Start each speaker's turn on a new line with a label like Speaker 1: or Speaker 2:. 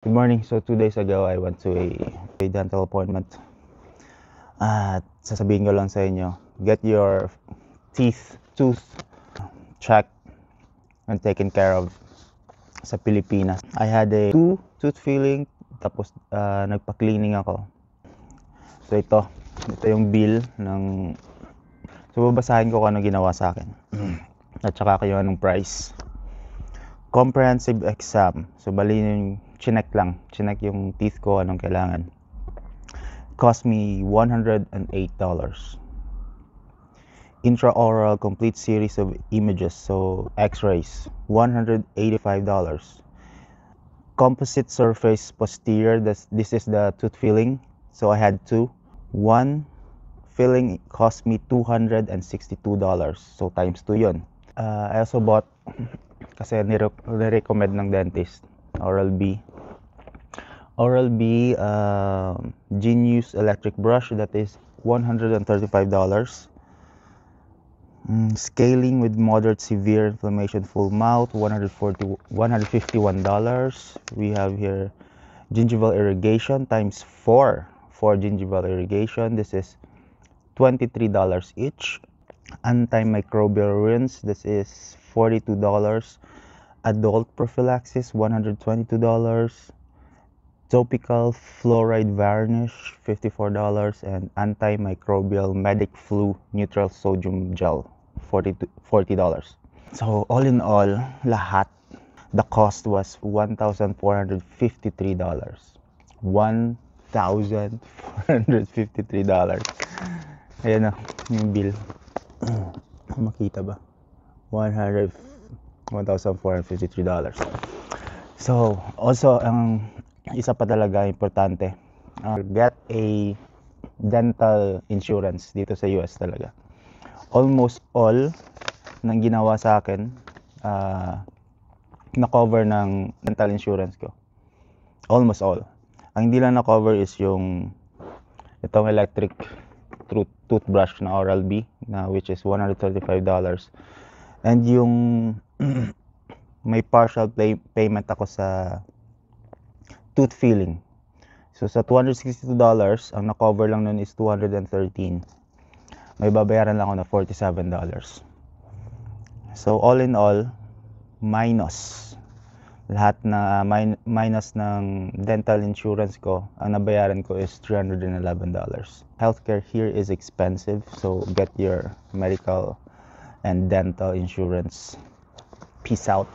Speaker 1: Good morning. So 2 days ago, I went to a dental appointment. At sasabihin ko lang sa inyo, get your tooth checked and taken care of sa Pilipinas. I had a tooth filling, tapos nagpa-cleaning ako. So ito yung bill ng... So babasahin ko kung ano ginawa sa akin. At saka kayo anong price. Comprehensive exam. So bali yung chinek yung teeth ko, anong kailangan. Cost me $108. Intraoral complete series of images, so x-rays, $185. Composite surface posterior, this is the tooth filling, so I had two. One filling cost me $262, so times 2 yun. I also bought, kasi nirecommend ng dentist, Oral-B Genius electric brush, that is $135. Scaling with moderate severe inflammation full mouth, $151. We have here gingival irrigation times 4 for gingival irrigation, this is $23 each. Antimicrobial rinse, this is $42. Adult prophylaxis, $122. Topical fluoride varnish, $54. And antimicrobial medic flu neutral sodium gel, $40. So all in all, lahat, the cost was $1,453. $1,453. Ayan na, yung bill. Makita ba? $1,453. So, also, ang isa pa talaga importante, get a dental insurance dito sa US talaga. Almost all ng ginawa sa akin, na-cover ng dental insurance ko. Almost all. Ang hindi lang na-cover is yung itong electric toothbrush na Oral-B, which is $135. And yung may partial payment ako sa tooth filling. So sa $262, ang na-cover lang nun is $213. May babayaran lang ako na $47. So all in all, minus lahat na minus ng dental insurance ko, ang nabayaran ko is $311. Healthcare here is expensive, so get your medical and dental insurance. Peace out.